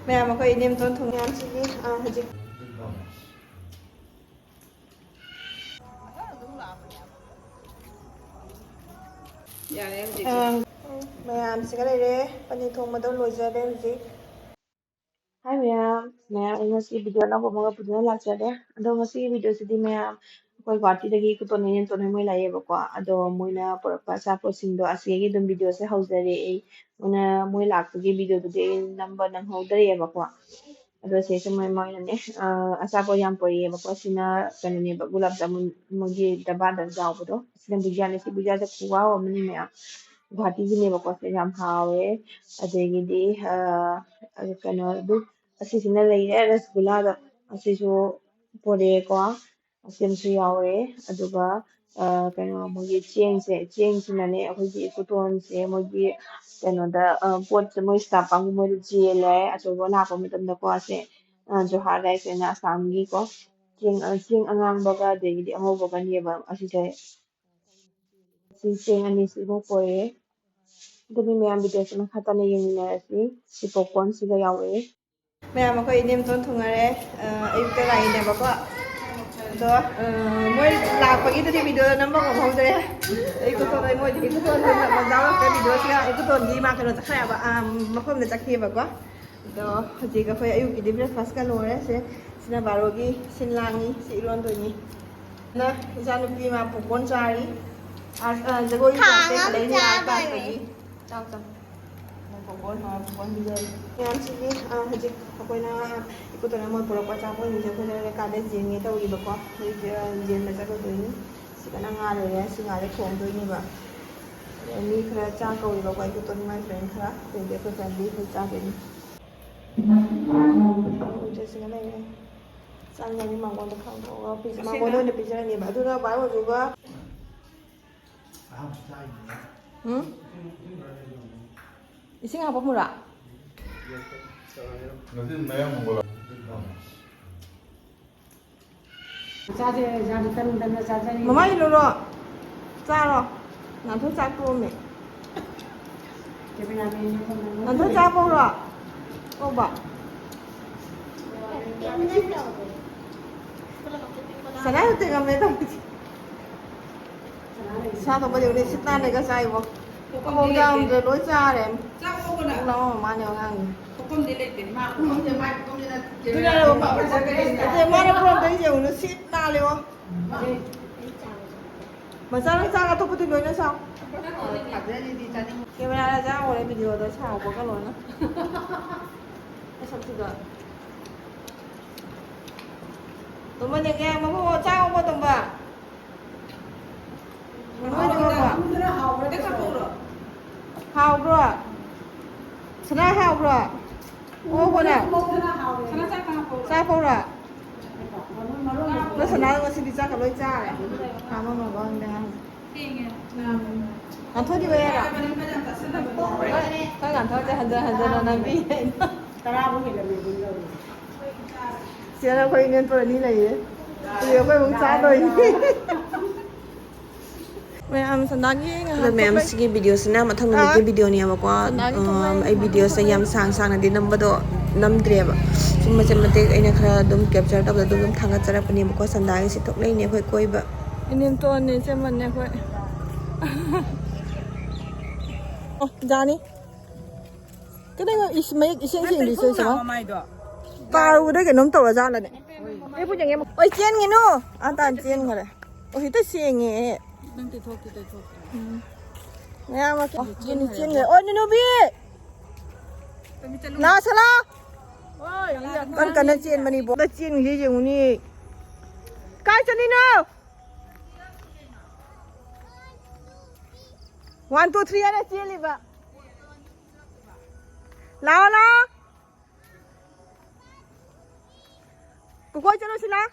Mẹ mà khơi nem tôn thùng em xin đi hả chị mẹ em xin cái này đấy bây giờ thùng mà đâu lôi ra đây gì Hi ma'am, ma'am ngasi video na mo mga puno lang sa de. Ado ngasi video sa di ma'am. Koi gwati dagi ko to nin to mo laye ba kwa. Ado mo na por pa sa posting do asige dum video sa house dare e. Una mo lak gi video do de number nang ho dare ba kwa. Ado se sa mo na ne. Asa po yam po ye ba kwa sina kan ne ba gulab jamun mo gi daba da jaw ba do. Sina bigyan ne si bigyan da kuwa wa mani ma'am. Gwati gi ne ba kwa sa yam hawe. Adegi di kano du asisina leire rasgulla asisu pore ko asimsu yawe aduga kano mogi cheng nane akhoi kuton se mogi kano da pot mo staff ang mo jele aso bona ko mitam da ko ase jo harai se na samgi ko cheng angang baga de di ango baga ni ba asise cheng ani si mo pore Dumi ma'am video sa nakata na yung minarasi si popcorn sila yawe Ma'am ako inim ton thungare ayuk ta lai ne ba ko do moi la pa gi ti video number ko ho dare ai ko to moi ti ko to na ma daw ka video sia ai ko to gi ma ka no ta kha ba ma phom ne takhi ba ko do ji ka phai ayuk ki breakfast ka lo re se sina baro gi sinlangi si ron to ni na janu pi ma popcorn chari jago yi te ka le ni a ka gi Chào chào. Một bốn nói bốn bây giờ. Em xin đi hજી akwai na ikuto na mo puro kwa cha ko ni ko na ka de jin ni to ri ba ko. Ni jin na cha ko do ni. Si kana nga le si nga le khom do ni ba. Ni khara cha ko ri ba ko ikuto ni my friend khara. Te de ko family ko cha de ni. Je si kana le. Sang nga ni ma ko da khang ko pizza ma ko do ni pizza ni ba. Du na ba ko ju ba. Ising apa murah? Nanti Maya mau bola. Mama ini lo, caro, nanti capo me. Nanti capo lo, coba. Sana itu tinggal mereka. Sao bây giờ đi xích tan này có sai không? Không ra rồi lối ra đấy. Sao không có nào? Nó mà nhiều ngang. Không đi lấy tiền mà không đi mai không đi là. Cái này là bảo cái mà nó không thấy nhiều nó xích ta liền. Mà sao nó ra cái top cái nó sao? Cái này là ra rồi video đó chào của các lối nó. Cái sao chưa? Tụi mình nghe mà có trao có tụi bà. Hào bro, sana hào bro, ô bro nè, sao không rồi? Nó sana nó xin đi ra cái lối ra này, hào mà con đây. Anh thôi đi về à? Thôi anh thôi cho hành giờ nó làm gì? Xưa nó quay nên tôi đi này, bây giờ quay muốn xa rồi. Ma'am sandagi nga ma'am sige video sana mathang na video niya ba ko ai video sa yam sang na din number do namdre ba sum macam mate ai na khara dum capture tab da dum thanga chara pani ba ko sandagi si tok nei ne khoi koi ba inim to ne che man ne khoi oh jani cái này is make iseng sing đi chơi sao tao đây cái nấm tàu là ra là này aiพูดอย่างเงี้ยoi chen ngi no an tan chen ngi le oi ta sieng ngi Đang từ thôi. Nghe mà chiên người ôi nó biết nào sao nào con cần nó chiên mà đi bố nó chiên gì gì đi cái chân đi nào 1 2 3 này chiên đi bà lao cô coi cho nó xin nào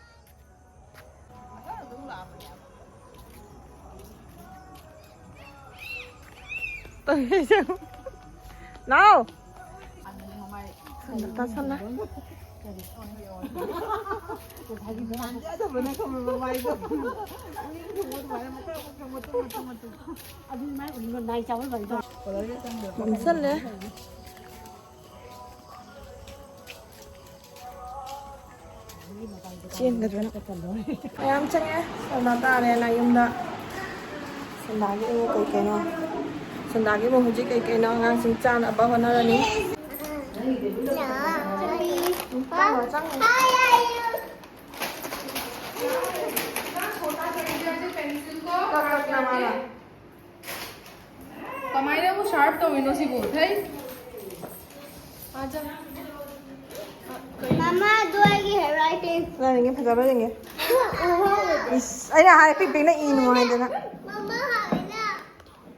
tôi xem nào ta xem nào mình xin đấy ꯆꯦꯟꯒꯗ꯭ꯔꯥ ꯃꯌꯥꯝ ꯆꯪꯉꯦ ꯁꯟꯗꯥ ꯇꯥꯔꯦꯅ ꯌꯨꯝꯗ ꯁꯟꯗꯥꯒꯤ ꯑꯃꯨꯛ ꯀꯩꯀꯩꯅꯣ ꯁꯟꯗꯥꯒꯤ ꯑꯃꯨꯛ ꯍꯧꯖꯤꯛ ꯀꯩꯀꯩꯅꯣ ꯑꯉꯥꯡꯁꯤꯡ ꯆꯥꯅꯕ ꯍꯣꯠꯅꯔꯅꯤ कमाई वो शार्प तो विनो सी बोल है Mama, do I get writing? Này nghe phải rồi nghe. Ấy là hai pin nó in ngoài đây nè. Mama,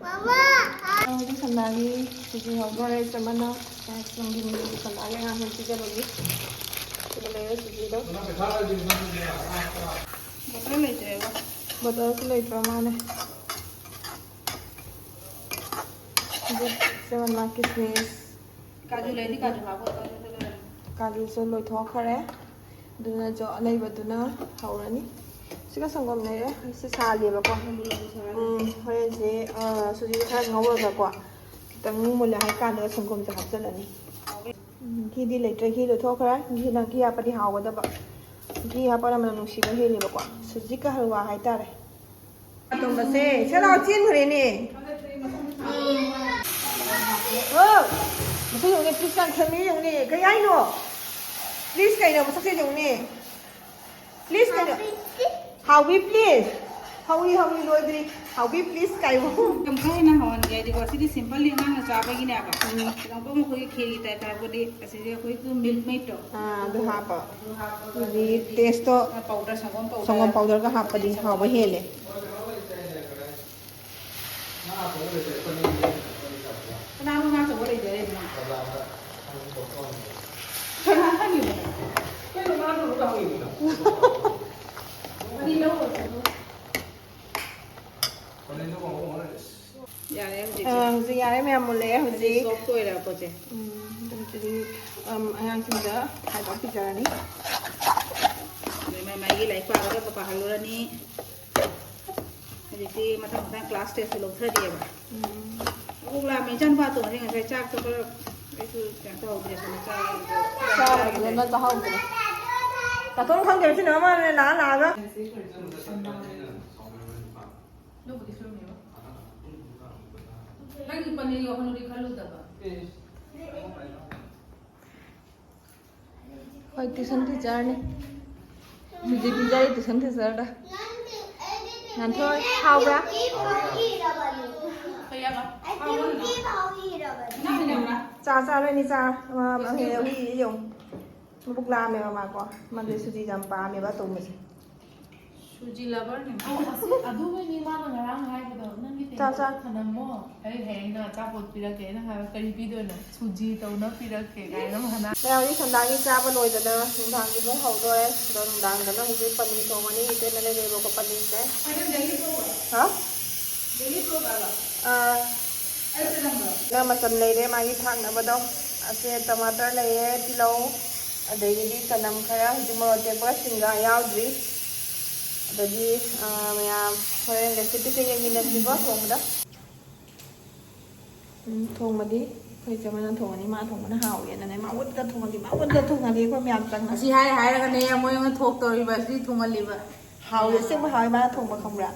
Mama. Đi sân đá đi, chị học rồi đây sân nó. Xong đi sân đá cái hàng chị cho rồi đi. Chị lấy chị đó. Butter ले जाएगा Bật ơi cái lấy cho mà này. Đi xem mà kismis. काजू ले दी काजू half काजू ले Kajuso lôi thoa khare. Duna jo lấy bật duna hậu ra ní. Chị có xong gom này đấy, sẽ xả liền vào con. Hồi sẽ số gì khác ngấu vào quả. Tăng một là hai can nữa xong gom cho học rất là ní. Khi đi lấy trái khi lôi thoa khare, khi nào khi apa đi hậu vào đó bạ. Khi apa là mình nung xí cái liền vào quả. Số gì cả hậu vào hai ta đấy. Tùng bớt xe, sẽ lo chiên rồi nè. Một dùng này please can thân ní dùng nè, cái ai nữa. Please cái nào một sắc dùng nè. Please cái nào. How we please. How we lôi đi. How we please cái vô. हम खाए ना हवन गए देखो सीधी simple ही ना चावल की ना का हम को कोई खीरी टाइप है वो दे ऐसे जो कोई तो मिल्क मेट तो Du hapa. Di taste to powder Sangam songom powder ka hapa di how ba hele. ना वो ना तो वो ले जाए ना खाना था नहीं क्या लोग ना लोग का हुई नहीं लो यार ये मुझे Hujik yare me amule hujik. Soft तो है आपको चे Jadi ayang sinda hai ba pizza ni. मैं मैगी लाइक पार का पापा हलवा नी jadi matang-matang kelas tes belum terjadi ya aku lah menjan batu ni nggak saya cak tuh itu yang tahu biasa macam Sa na ta hau ni. Ta ton khang ke sin ma na na ga. lu begitu ni lagi panen yo hanu di kalu dah Hoi tuition teacher ni. Hujik pizza tuition teacher da. Nan thôi, hau ra. kayak apa Nah, ini mana Cha cha lên đi cha. Mà nghe huy dùng. Nó bốc la mẹ mà qua. Mà để suji jam pa mẹ ba tôm mày. suji labar ni ꯑꯗꯨ ꯃꯣꯏꯅꯤ ꯃꯥꯅ ꯉꯔꯥꯡ ꯍꯥꯏꯕꯗꯣ ꯅꯪꯒꯤ ꯆꯥ ꯆꯥ. ꯊꯅꯝꯃꯣ ꯑꯩ ꯍꯌꯦꯡꯅ ꯑꯆꯥꯄꯣꯠ ꯄꯤꯔꯛꯀꯦꯅ ꯍꯥꯏꯕ ꯀꯔꯤ ꯄꯤꯗꯣꯏꯅꯣ ꯁꯨꯖꯤ ꯇꯧꯅ ꯄꯤꯔꯛꯀꯦ ꯀꯥꯏꯅ ꯍꯥꯟꯅ Mẹ đi sân đá đi cha bên nội đó. Sân đá đi cũng hậu rồi. Rồi sân đá đó nó hujik paneer thong ani ite na le bo ko paneer se. ada daily pro Hả? daily pro kala À na masan le de ma gi thang na ba do. Ase tomato le tilo. Adagi sanam khara hujik mo te pa singa yaudri. Adagi maya horen recipe se yang mina si ba thong da. Thong ma di. Khoi cha mana thong ani ma thong mana hao ye na ma wut da thong di ma wut da thong ani ko myam tang na. asi hai la kan ya moi ngan thok to university thungal liba Hào vậy xem mà hỏi mà thùng mà không ra.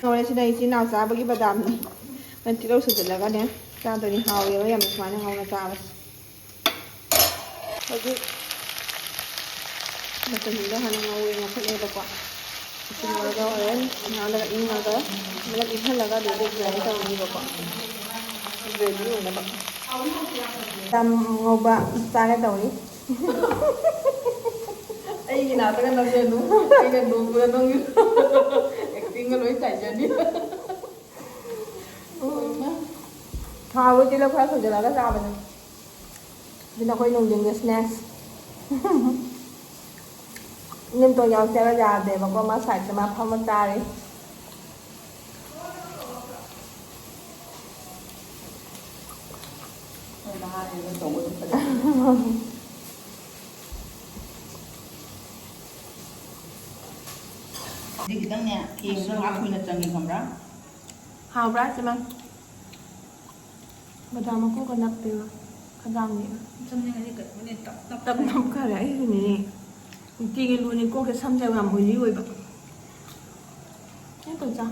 Rồi trên đây chỉ nào giá với cái bà đàm này. Mình chỉ đâu sử dụng là cái này. Ra tôi đi hào vậy bây giờ mình phải hào là sao đây. Rồi chứ. Mình sẽ nhìn ra hàng ngầu vậy mà không được quả. Xin ngồi đâu ở nào là in nào đó. Mình là in hơn là cái để được rồi đâu đi vào quả. Về đi rồi nè bạn. Đàm ngầu bạ ra cái đầu đi. ai cái nào ta kan nasi nu ai kan dua bulan dong acting kan loi tai jadi Hào với chị là khoai khẩu là cái sao vậy? Thì nó khôi nồng dùng cái snacks. Nhưng tôi giàu xe ra già để mà con má sạch cho má phong mắt ra đấy. di kita nya king aku nak canggih kamera Hào rác cho mang. Mà đào mà cũng còn nắp tiêu. खजांनी समझेंगे कि मैंने तब तब तब नम खरे ai ni ki ki lu ni ko ke samjai wa mo li oi ba ni to cha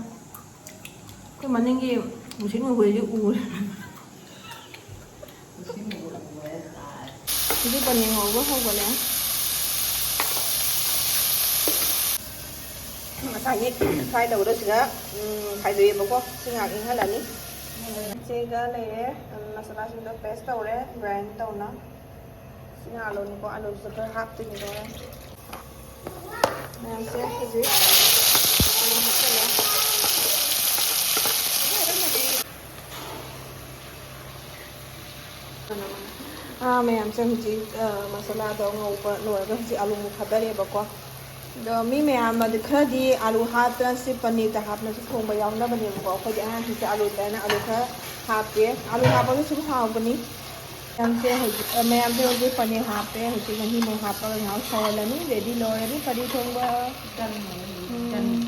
ko maning ge mu sin mo li u ini panin ho ba ho ba le sai ni khai đầu đó sila khai dui ba ko singa ing hala ni chega le masala sin do paste tau re grind tau na singa alo ni ko alo sugar half tin do re na se ji mẹ em xem chị masala đó ngầu bơ nồi cái chị alu mu khá bể bơ quá đó mi mẹ em mà được khá đi alu hạt trên xí paneer ta hạt nó sẽ không bao giờ nó bể bơ quá jadi anh chị alu tay na alu khá hạt thế alu hạt bao nhiêu cũng hao bani em sẽ mẹ em sẽ đi paneer hạt thế hồi chị khi mình hạt bao nhiêu sau là ní ready rồi ready paneer thong bơ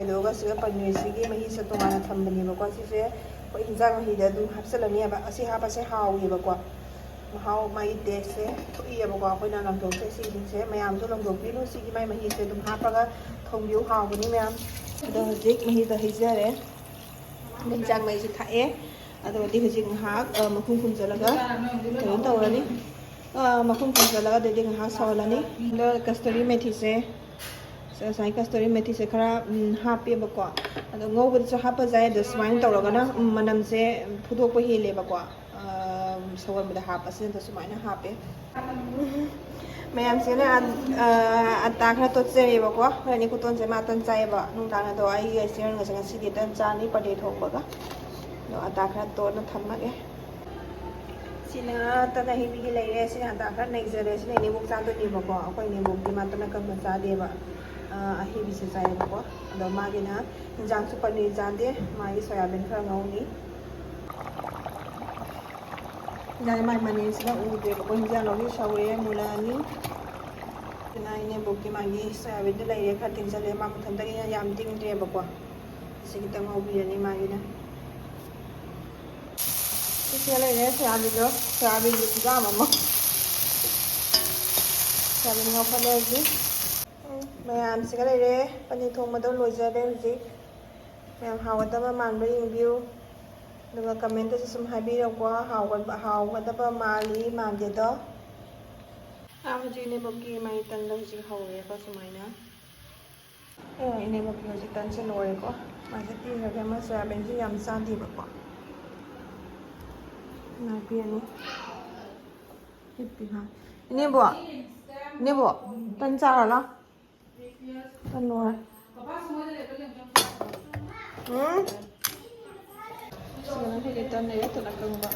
đó cái sữa paneer xí cái mà hi sẽ tung ra tham bani bơ quá xí sẽ có in ra hi đã du hấp sẽ là ní mà xí hạt sẽ hao gì bơ quá how my day se to iya ba ko na lang do se si se mayam to lang do pi no si ki mai mahi se tum ha pa ga thong yu haw ni mayam do jik mahi da hi ja re min jang mai ji tha e ado di hi jing ha ma khung khung ja la ga to to la ni ma khung khung ja la ga de ding ha saw la ni do custody methi se sai custody methi se khara ha pe ba ko ado ngo ba cha ha pa ja de swine to la ga na manam se phudok pa hi le ba ko sau mình đã hấp xin tôi sẽ máy nó hấp ấy mẹ em sẽ là ăn ta khá tốt chơi vào quá vậy nên cô tôn sẽ mà tân chay vào nung ta là đồ ai người sẽ người sẽ xí điện tân chan đi vào để thổ vào đó đồ ăn ta khá tốt nó thấm mắt ấy xin là tân này hình lấy đấy xin ăn ta khá này giờ đấy xin này bốc ra tôi đi vào quá quay này bốc đi mà tân là cầm một giá đi vào hi bị sẽ chay vào quá đồ mà cái nào giang super này giang đi mà cái soya bean khá ngon đi Jadi mana sila ude ko hinja lo ni shawre mulani nai ne boki magi sa be de lai ka tin sa le ma tham tari yam ting de ba kwa sigi ta ngau bi ni magi na sila le sa bi ga ma sa bi ngau pa le ji mayam sigi le pani thong ma do loi ja de ji mayam hawa ta ma man ba review đừng có comment cho xung hai video quá hào và đáp mà lý mà gì đó bây giờ này bọc kia mày tăng lên chỉ hậu vậy có xung mày nữa này bọc kia chỉ tăng sẽ nổi có mà sẽ tin là cái mà sẽ bên dưới làm sao thì bọc quá này kia này hết bị hả này bộ tăng sao rồi đó tăng nổi Sekarang kita ni tu nak kembang.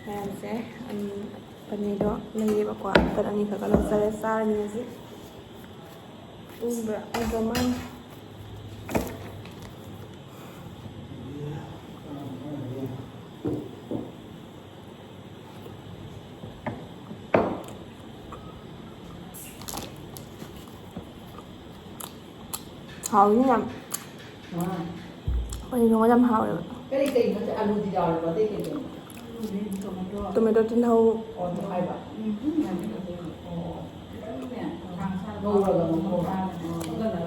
Ayan sih, penido lagi bakwa. Tadi ni kalau saya ni sih. Ubra, agaman. Hào như nhầm. Bây giờ không có nhầm hào rồi. cái này nó sẽ ăn gì rồi có thể kể Tomato trên hầu.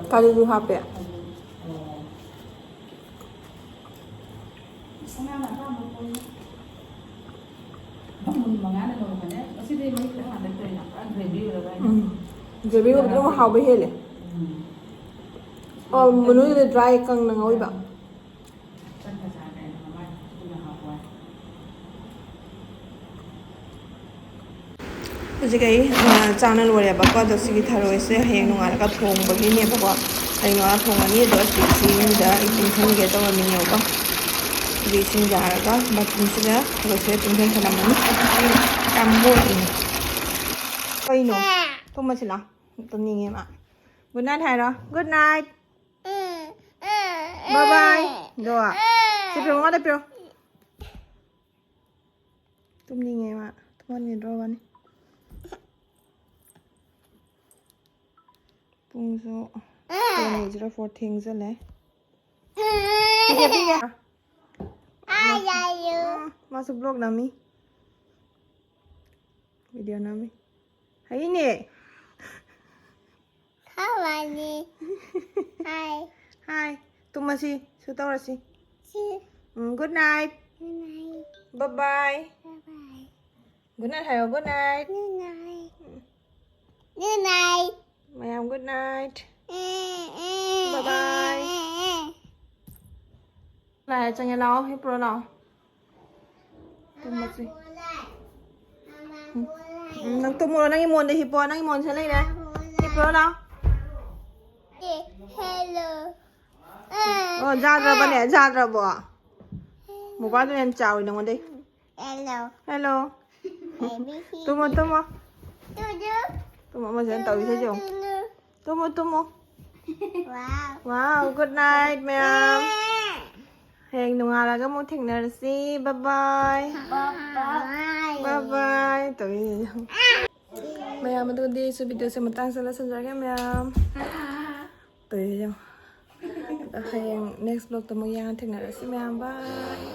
Kali du HP ạ. Jadi ko hau be hele. Menu ni dry kang nang oi ba. Jadi channel wala ba ko do sigi tharo ese hayang nunga ka thong ba gi ne ba ko ai nunga thong ani do sigi da itin thang ge to mi ne ba gi sing ja ra ka ba tin si da ko se tin thang thana mani kam bo in ko ino to ma sila to ni nge ma good night hai ro good night bye bye rồi ạ chị biểu ngon đây biểu tụm đi nghe mà tụm ngon nhìn rồi bạn bung số cái này chỉ là for things rồi đấy đi kìa Ai you? masuk vlog nami video nami hay nè How are you? Hi. hi tụm mà gì sự tao là gì See. good night Good night. bye bye Bye bye. good night hay good night Good night. Good night. mày làm good night Bye bye. Này cho nhà nào hết pro nào tụm mà gì nang tụm rồi nang imon đi hipo nang imon sẽ lấy đây hipo nào Hello. ra rồi bạn nè ra rồi bỏ một bát tôi ăn chào đừng có đi Hello. hello Baby. tụm mà Tuju. mà sẽ tàu sẽ dùng tụm Wow. wow good night ma'am hẹn nung là cái món thịt này si bye bye Bye. bye bye tụi ma'am mình tôi đi số video sẽ một tăng sẽ là xin chào các ma'am tụi hẹn next vlog tụi mình thịt này si ma'am bye